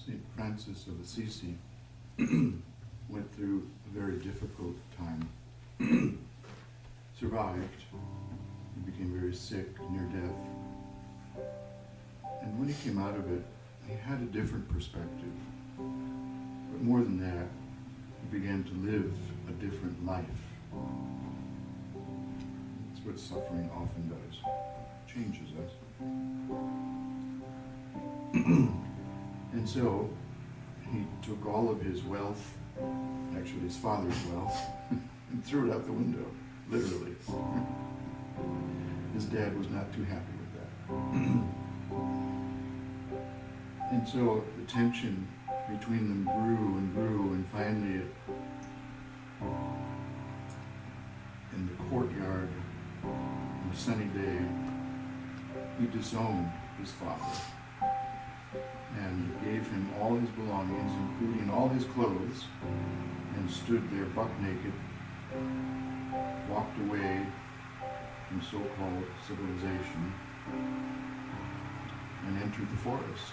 St. Francis of Assisi went through a very difficult time. Survived. He became very sick, near death. And when he came out of it, he had a different perspective. But more than that, he began to live a different life. That's what suffering often does. It changes us. And so, he took all of his wealth, actually his father's wealth, and threw it out the window, literally. His dad was not too happy with that. And so the tension between them grew and grew, and finally in the courtyard on a sunny day, he disowned his father and gave him all his belongings, including all his clothes, and stood there buck naked, walked away from so-called civilization, and entered the forest.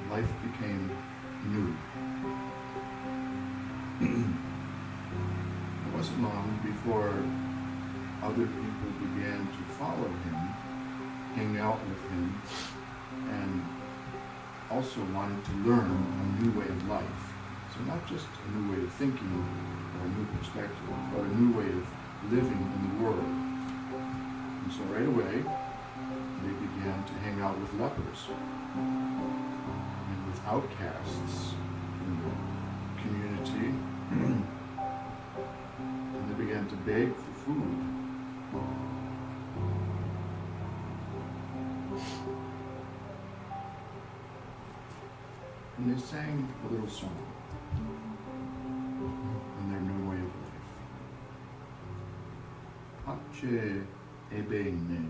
Life became new. It wasn't long before other people began to follow him, hang out with him, and also wanted to learn a new way of life. So not just a new way of thinking or a new perspective, but a new way of living in the world. And so right away, they began to hang out with lepers and with outcasts in the community. And they began to beg for food. And they sang a little song in their new way of life. Pace e bene,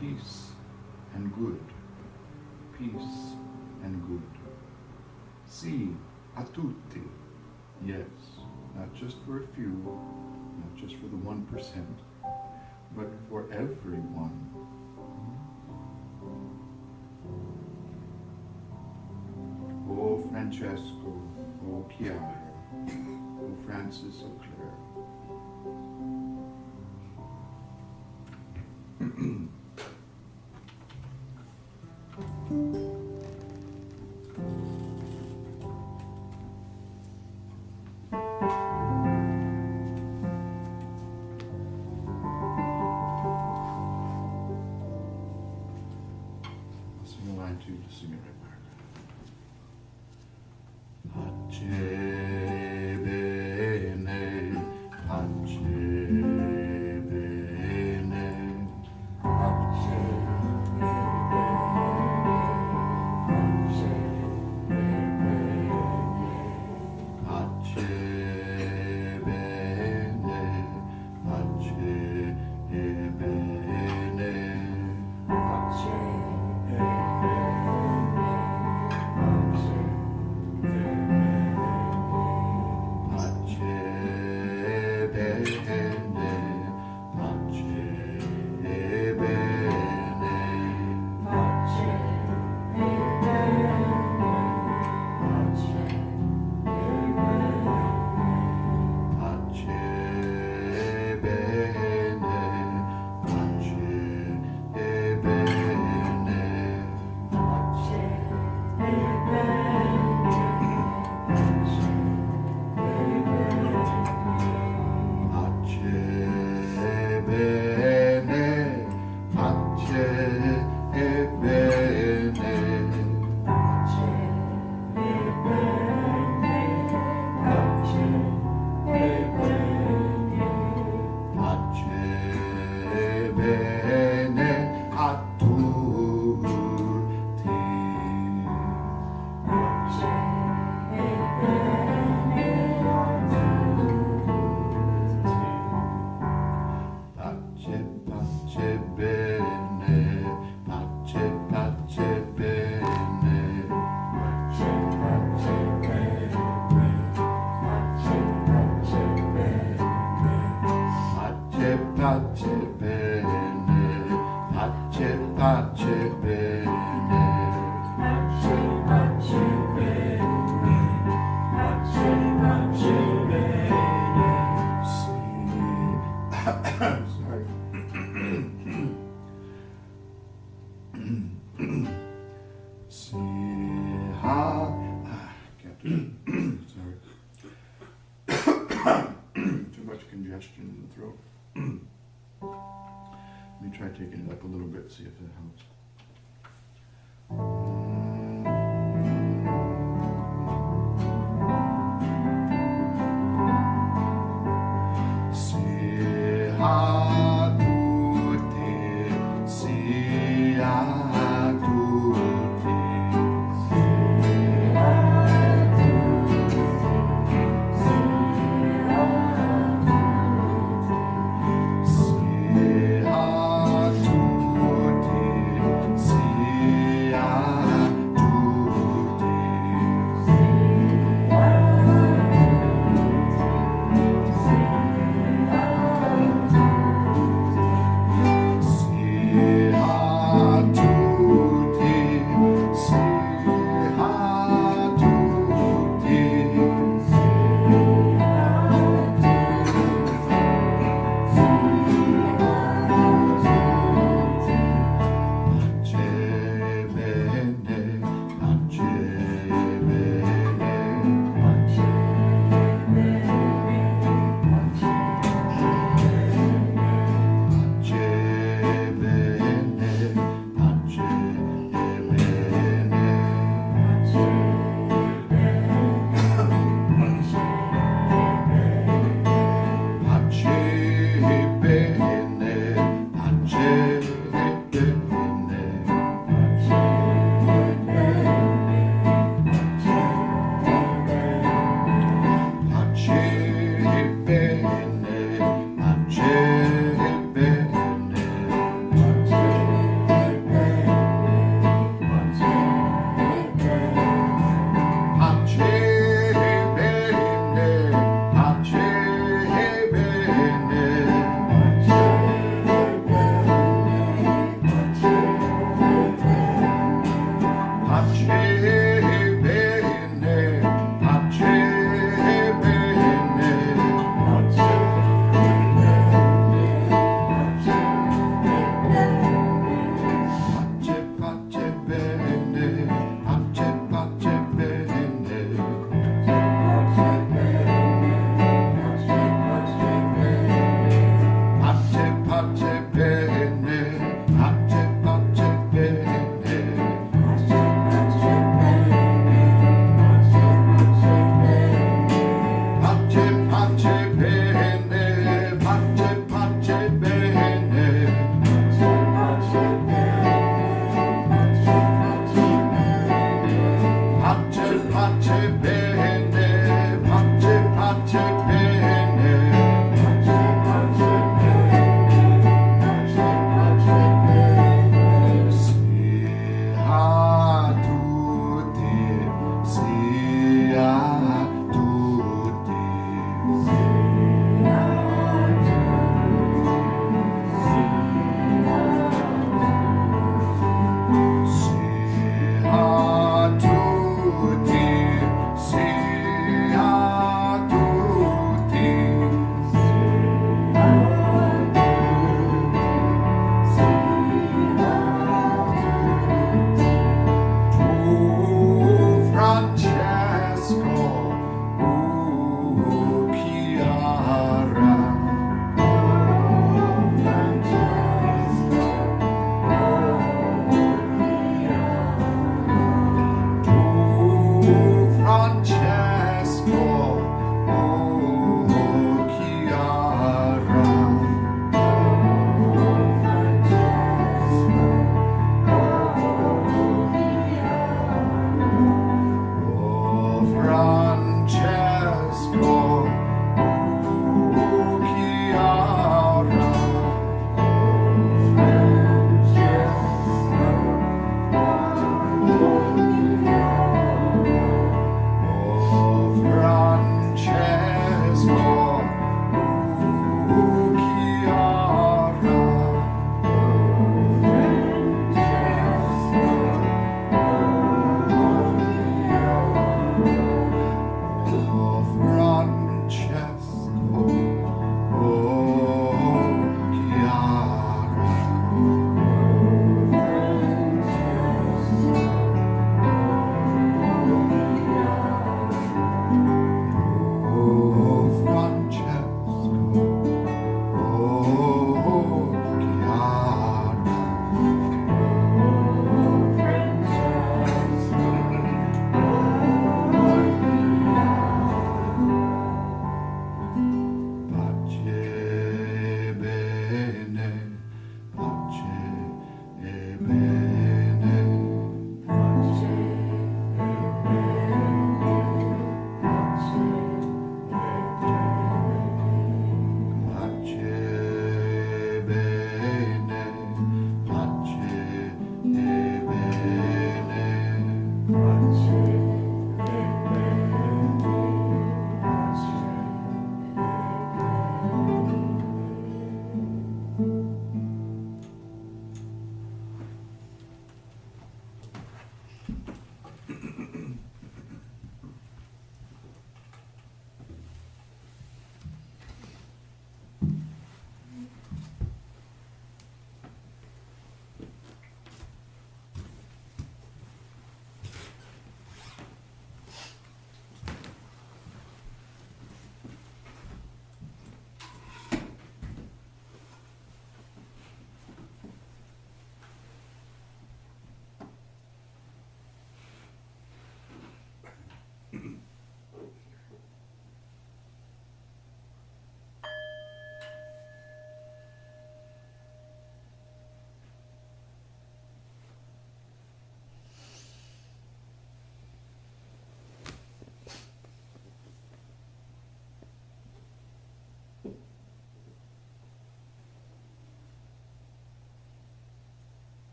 peace and good, peace and good. Sì a tutti, yes, not just for a few, not just for the 1%, but for everyone. O Francesco, O Chiara, O Francis, O Claire. I'll sing a line too, just sing it right back. Pace bene, pace bene, pace Can't do it. Sorry. Too much congestion in the throat. Let me try taking it up a little bit, see if that helps.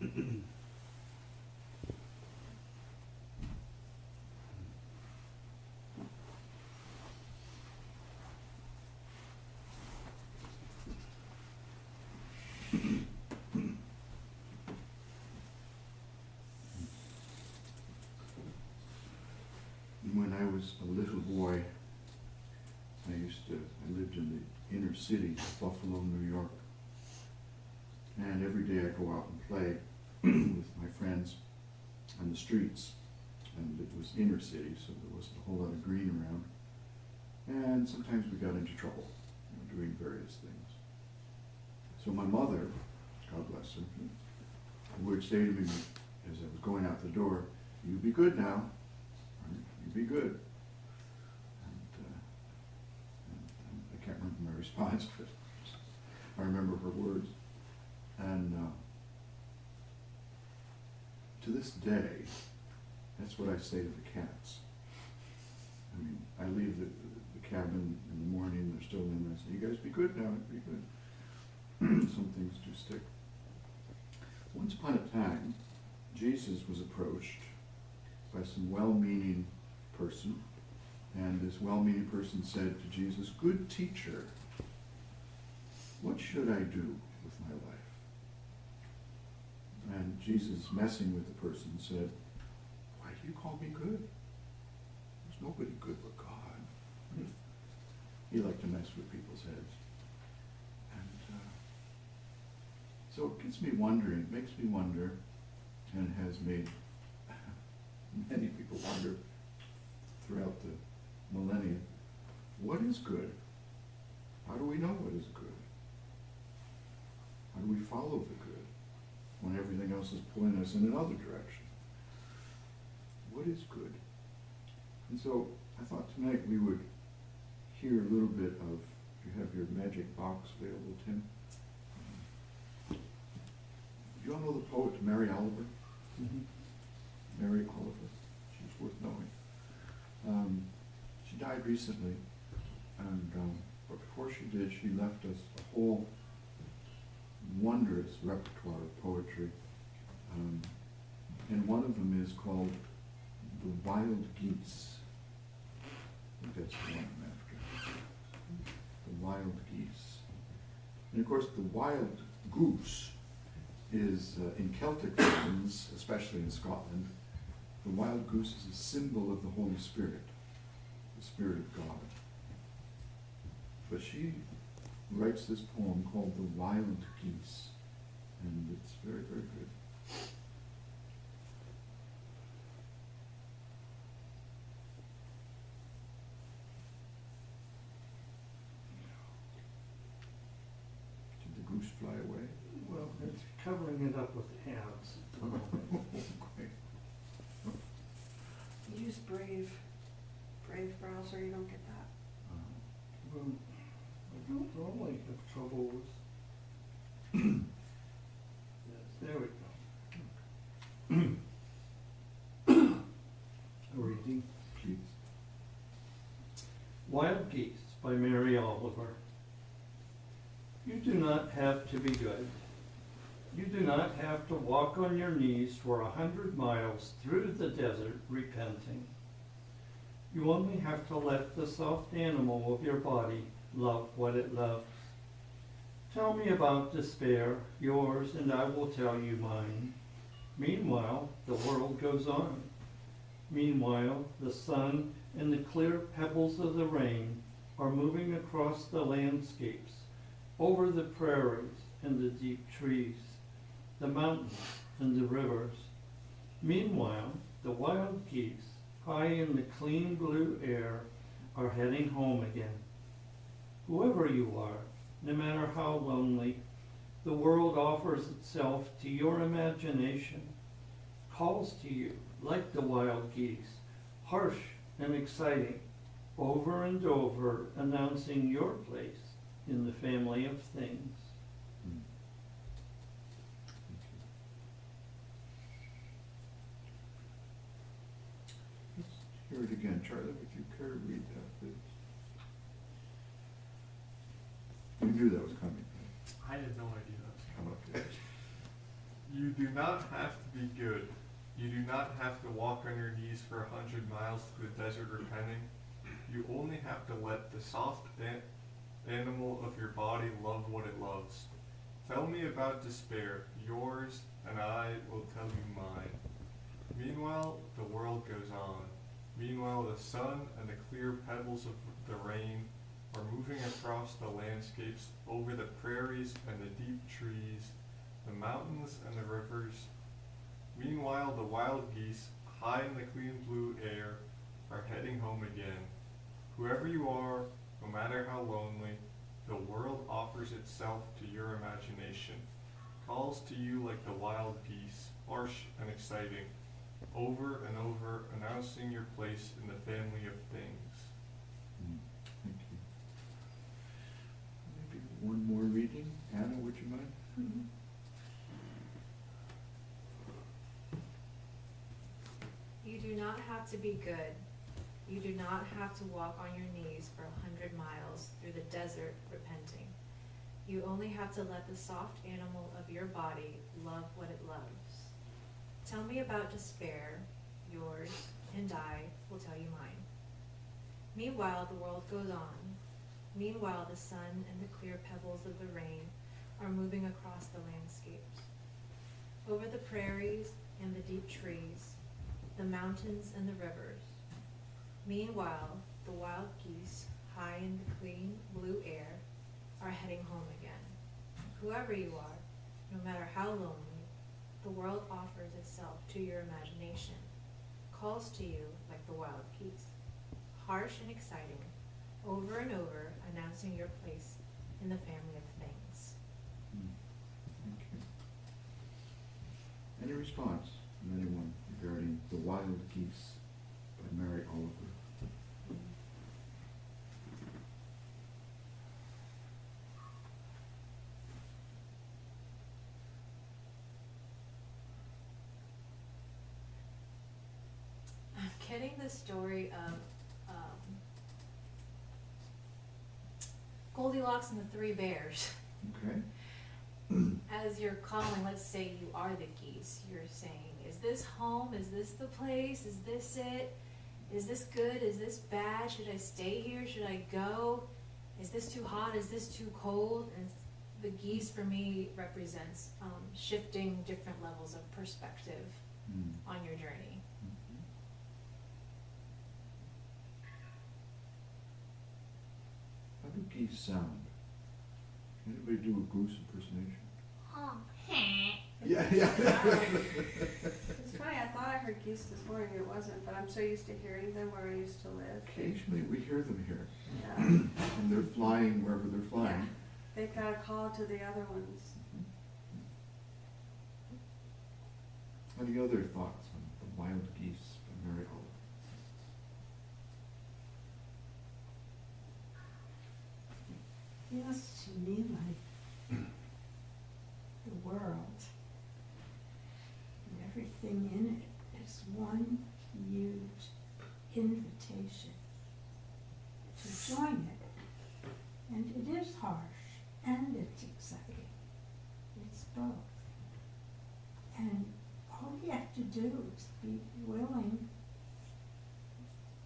When I was a little boy, I lived in the inner city of Buffalo, New York. And every day I'd go out and play with my friends on the streets. And it was inner city, so there wasn't a whole lot of green around. And sometimes we got into trouble, doing various things. So my mother, God bless her, would say to me as I was going out the door, "You be good now. You be good." And I can't remember my response, but I remember her words. And to this day, that's what I say to the cats. I mean, I leave the cabin in the morning, they're still in, I say, "You guys be good now, be good." Some things do stick. Once upon a time, Jesus was approached by some well-meaning person, and this well-meaning person said to Jesus, "Good teacher, what should I do with my life?" And Jesus, messing with the person, said, "Why do you call me good? There's nobody good but God." He liked to mess with people's heads. And so it gets me wondering, makes me wonder, and has made many people wonder throughout the millennia, what is good? How do we know what is good? How do we follow the good when everything else is pulling us in another direction? What is good? And so I thought tonight we would hear a little bit of, if you have your magic box available, Tim. Do you all know the poet Mary Oliver? Mm-hmm. Mary Oliver. She's worth knowing. She died recently, and but before she did, she left us a whole wondrous repertoire of poetry. And one of them is called The Wild Geese. I think that's the one I'm after. The Wild Geese. And of course, the wild goose is, in Celtic lands, especially in Scotland, the wild goose is a symbol of the Holy Spirit, the Spirit of God. But she writes this poem called The Wild Geese, and it's very, very good. Did the goose fly away? Well, it's covering it up with ants at the moment. Great. Use Brave browser, you don't get that. Well, I don't normally have trouble with. Yes, there we go. Reading. Please. Wild Geese by Mary Oliver. You do not have to be good. You do not have to walk on your knees for 100 miles through the desert repenting. You only have to let the soft animal of your body love what it loves. Tell me about despair, yours, and I will tell you mine. Meanwhile, the world goes on. Meanwhile, the sun and the clear pebbles of the rain are moving across the landscapes, over the prairies and the deep trees, the mountains and the rivers. Meanwhile, the wild geese, high in the clean blue air, are heading home again. Whoever you are, no matter how lonely, the world offers itself to your imagination, calls to you like the wild geese, harsh and exciting, over and over announcing your place in the family of things. Let's hear it again. Charlie, would you care to read that, please? You knew that was coming. I had no idea that was How coming. about that? You You do not have to be good. You do not have to walk on your knees for 100 miles to the desert repenting. You only have to let the soft animal of your body love what it loves. Tell me about despair, yours, and I will tell you mine. Meanwhile, the world goes on. Meanwhile, the sun and the clear pebbles of the rain are moving across the landscapes, over the prairies and the deep trees, the mountains and the rivers. Meanwhile, the wild geese, high in the clean blue air, are heading home again. Whoever you are, no matter how lonely, the world offers itself to your imagination, calls to you like the wild geese, harsh and exciting, over and over announcing your place in the family of things. Thank you. Maybe one more reading. Anna, would you mind? You do not have to be good. You do not have to walk on your knees for 100 miles through the desert repenting. You only have to let the soft animal of your body love what it loves. Tell me about despair, yours, and I will tell you mine. Meanwhile, the world goes on. Meanwhile, the sun and the clear pebbles of the rain are moving across the landscapes. Over the prairies and the deep trees, the mountains and the rivers. Meanwhile, the wild geese, high in the clean blue air, are heading home again. Whoever you are, no matter how lonely, the world offers itself to your imagination, calls to you like the wild geese, harsh and exciting, over and over announcing your place in the family of things. Thank you. Any response from anyone regarding The Wild Geese by Mary Oliver? I'm getting the story of Goldilocks and the Three Bears. Okay. As you're calling, let's say you are the geese, you're saying, is this home? Is this the place? Is this it? Is this good? Is this bad? Should I stay here? Should I go? Is this too hot? Is this too cold? And the geese for me represents shifting different levels of perspective on your journey. How do geese sound? Can anybody do a goose impersonation? Yeah, yeah. It's funny, I thought I heard geese this morning, it wasn't, but I'm so used to hearing them where I used to live. Occasionally we hear them here, Yeah. and they're flying wherever they're flying. They've got a call to the other ones. Any other thoughts on The Wild Geese by Mary Oliver? Feels to me like the world and everything in it is one huge invitation to join it. And it is harsh and it's exciting. It's both. And all we have to do is be willing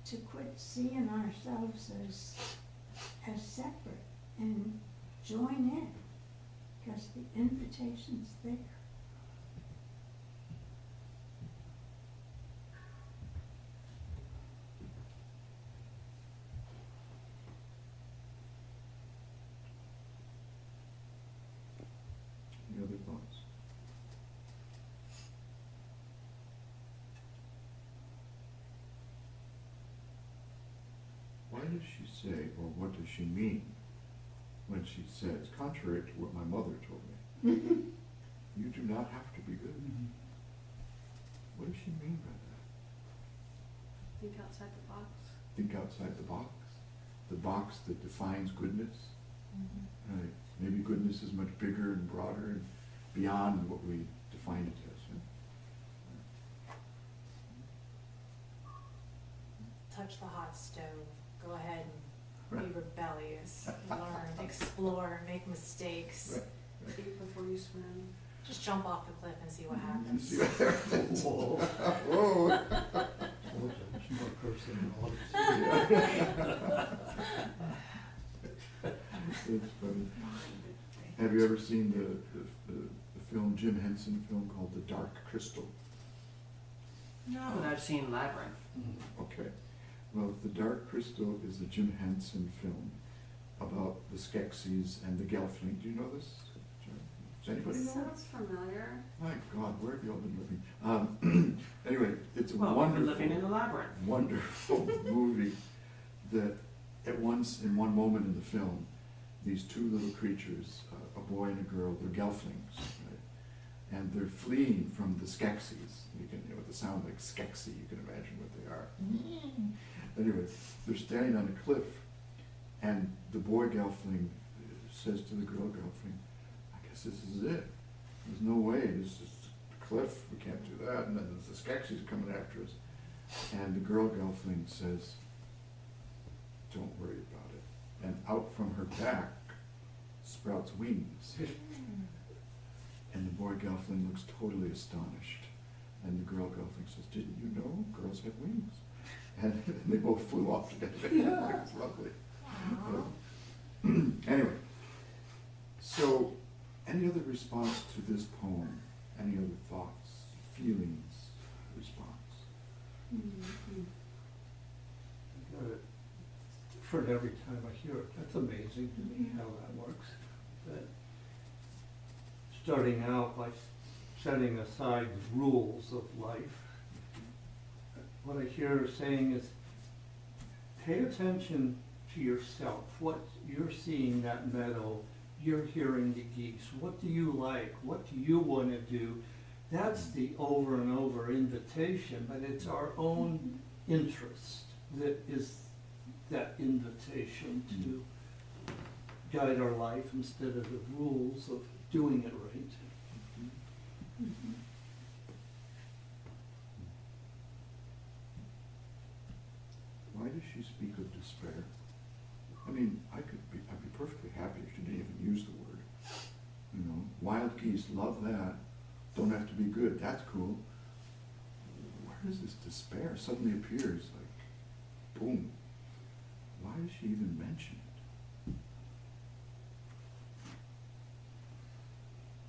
to quit seeing ourselves as separate and join in, because the invitation's there. Any other thoughts? Why does she say, or what does she mean when she says, contrary to what my mother told me, you do not have to be good? What does she mean by that? Think outside the box. Think outside the box that defines goodness. Right. Maybe goodness is much bigger and broader and beyond what we define it as. Right? Touch the hot stove. Go ahead and Right. be rebellious, learn, explore, make mistakes. Right. Eat before you swim. Just jump off the cliff and see what And happens. see what happens. Whoa. Whoa. Oh, there's more personality. It's funny. Have you ever seen the film, Jim Henson film called The Dark Crystal? No, but I've seen Labyrinth. Okay. Well, The Dark Crystal is a Jim Henson film about the Skeksis and the Gelfling. Do you know this? Does anybody know it? Sounds familiar. My God, where have you all been living? Anyway, it's a Well, we're wonderful, living in the labyrinth. wonderful movie that in one moment in the film, these two little creatures, a boy and a girl, they're Gelflings, right? And they're fleeing from the Skeksis. You can, with the sound like Skeksy, you can imagine what they are. Anyway, they're standing on a cliff, and the boy Gelfling says to the girl Gelfling, I guess this is it. There's no way, this is a cliff, we can't do that, and then there's the Skeksis coming after us. And the girl Gelfling says, don't worry about it. And out from her back sprouts wings. And the boy Gelfling looks totally astonished. And the girl Gelfling says, didn't you know girls have wings? And they both flew off together. It's lovely. Anyway, so any other response to this poem? Any other thoughts, feelings, response? For every time I hear it, that's amazing to me how that works. That starting out by setting aside the rules of life, what I hear her saying is, pay attention to yourself, what you're seeing that meadow, you're hearing the geese, what do you like, what do you want to do? That's the over and over invitation, but it's our own interest that is that invitation to guide our life instead of the rules of doing it right. Why does she speak of despair? I mean, I'd be perfectly happy if she didn't even use the word. You know, wild geese, love that. Don't have to be good, that's cool. Where does this despair suddenly appears? Like, boom. Why does she even mention it?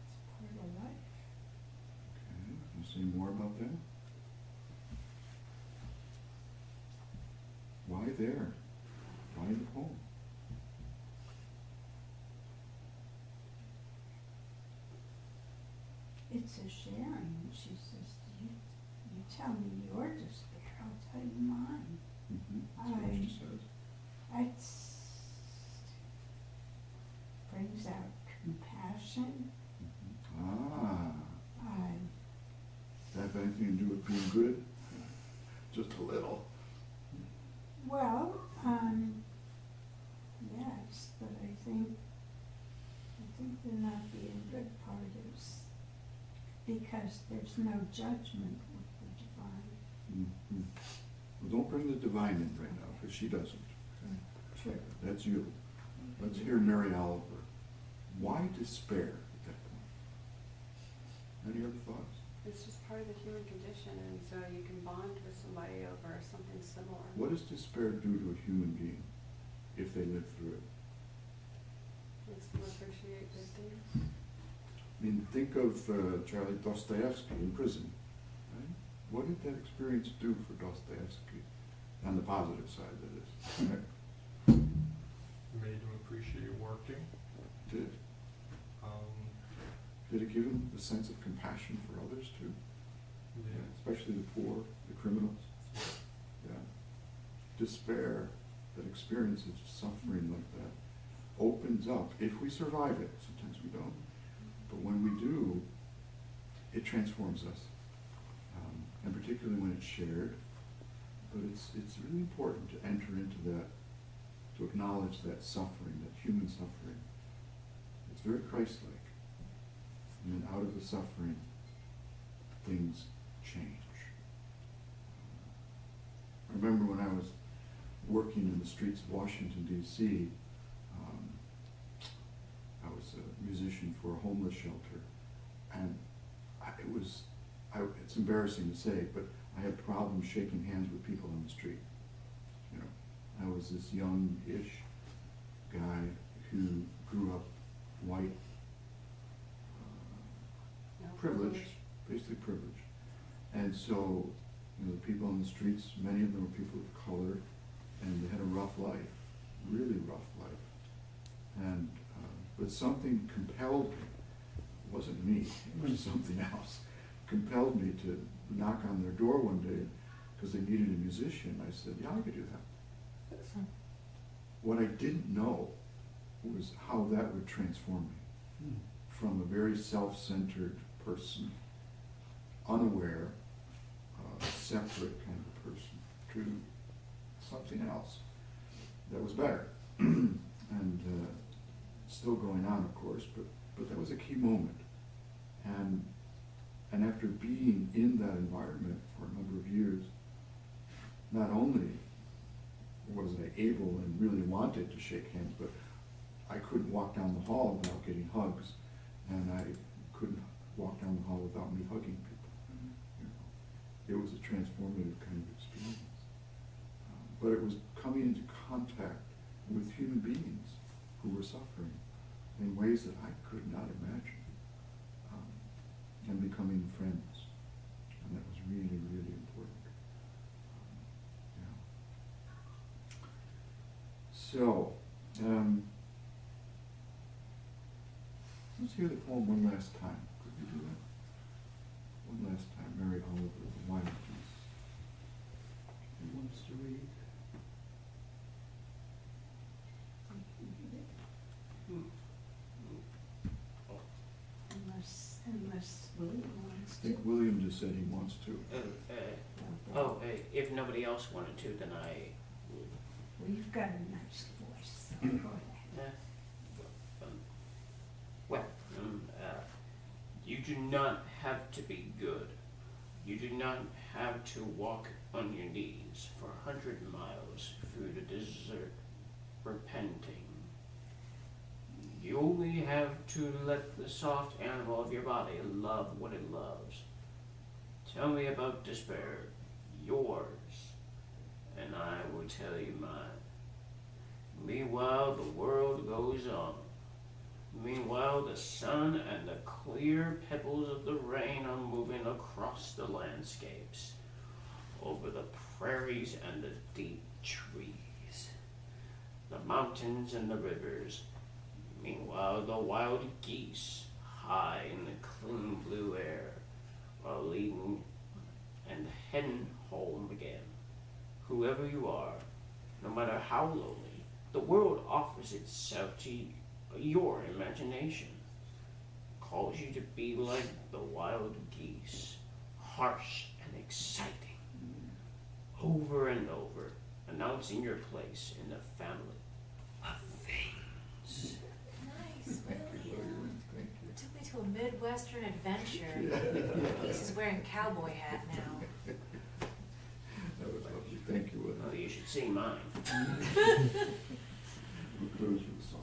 It's part of life. Okay, can you say more about that? Why there? Why in the poem? It's a sharing. She says, you tell me your despair, I'll tell you mine. That's what she says. It brings out compassion. Ah, I, does that have anything to do with being good? Just a little. well, yes, but I think the not being good part is because there's no judgment with the divine. Mhm. Well, don't bring the divine in right now, because she doesn't. Okay? True. That's you. Let's hear Mary Oliver. Why despair at that point? Any other thoughts? It's just part of the human condition, and so you can bond with somebody over something similar. What does despair do to a human being if they live through it? Makes them appreciate good things. I mean, think of Charlie Dostoevsky in prison. Right? What did that experience do for Dostoevsky? On the positive side, that is. Right? Made him appreciate working. Did. Did it give him the sense of compassion for others too? Yeah. Especially the poor, the criminals. Yeah. Despair, that experience of suffering like that, opens up, if we survive it, sometimes we don't, but when we do, it transforms us. And particularly when it's shared, but it's really important to enter into that, to acknowledge that suffering, that human suffering. It's very Christ-like. And then out of the suffering, things change. I remember when I was working in the streets of Washington, D.C., I was a musician for a homeless shelter, And it's embarrassing to say, but I had problems shaking hands with people on the street. You know, I was this young-ish guy who grew up white, No privileged, basically privileged. And so, you know, the people on the streets, many of them were people of color, and they had a rough life, really rough life. And, but something compelled me, it wasn't me, it was something else, compelled me to knock on their door one day because they needed a musician. I said, yeah, I could do that. What I didn't know was how that would transform me from a very self-centered person, unaware, separate kind of person, to something else that was better. And still going on, of course, but that was a key moment. And after being in that environment for a number of years, not only was I able and really wanted to shake hands, but I couldn't walk down the hall without getting hugs, and I couldn't walk down the hall without me hugging people. You know, it was a transformative kind of experience. But it was coming into contact with human beings who were suffering in ways that I could not imagine, and becoming friends. And that was really, really important. So, let's hear the poem one last time. Could we do that? One last time. Mary Oliver, The Wild Geese. Who wants to read? Unless William wants I to. think William just said he wants to. If nobody else wanted to, then I would. Well, you've got a nice voice, so go ahead. Well, you do not have to be good. You do not have to walk on your knees for 100 miles through the desert repenting. You only have to let the soft animal of your body love what it loves. Tell me about despair, yours, and I will tell you mine. Meanwhile, the world goes on. Meanwhile, the sun and the clear pebbles of the rain are moving across the landscapes, over the prairies and the deep trees, the mountains and the rivers. Meanwhile, the wild geese, high in the clean blue air, are leaving and heading home again. Whoever you are, no matter how lowly, the world offers itself to your imagination, calls you to be like the wild geese, harsh and exciting, over and over, announcing your place in the family of things. Nice, Thank you, William. William. Thank you. Took me to a Midwestern adventure. He's wearing cowboy hat now. That was lovely. Thank you, William. Oh, you should see mine. We'll close with a song.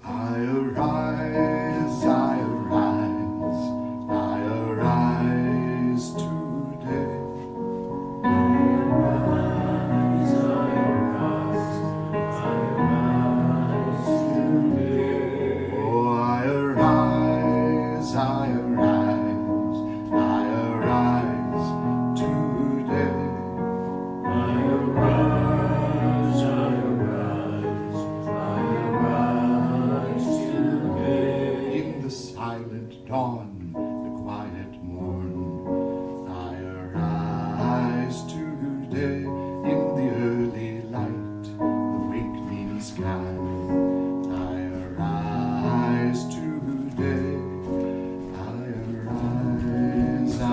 I arise, I arise, I arise today. Oh, I arise, I arise, I arise today. In the silent dawn, the quiet morn, I arise today. In the early light, the wakening sky, I arise today. I arise, I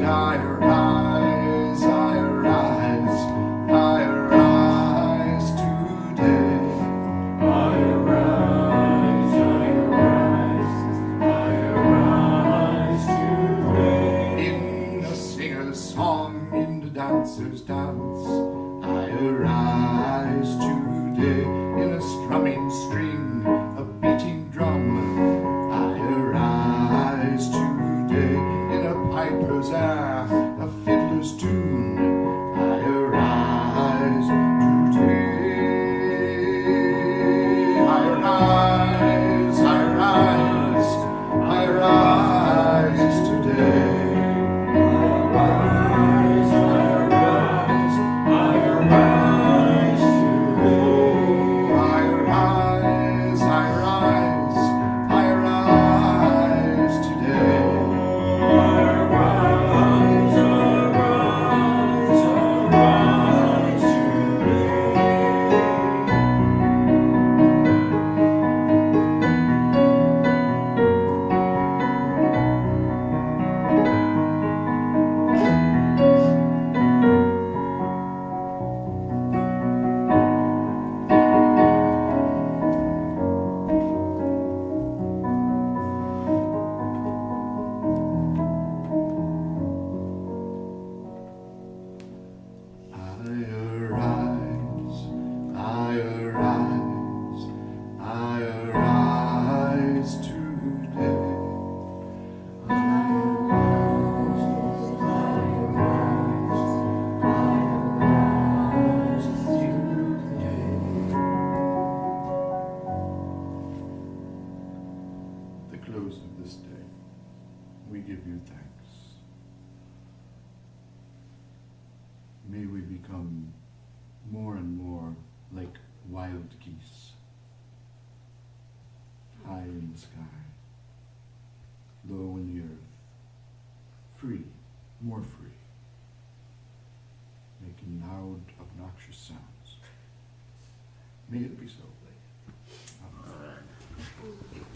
I arise, I arise, I arise today. I arise, I arise, I arise today. In the singer's song, in the dancer's dance, I arise today. In a strumming string, a beating drum, I arise today. In a piper's air, a fiddler's tune, I arise today. I arise, I arise, I arise today. I arise, I rise, I rise today. I arise, I arise today. At the close of this day, we give you thanks. May we become more and more like wild geese, high in the sky, low in the earth, free, more free, making loud, obnoxious sounds. May it be so. Amen.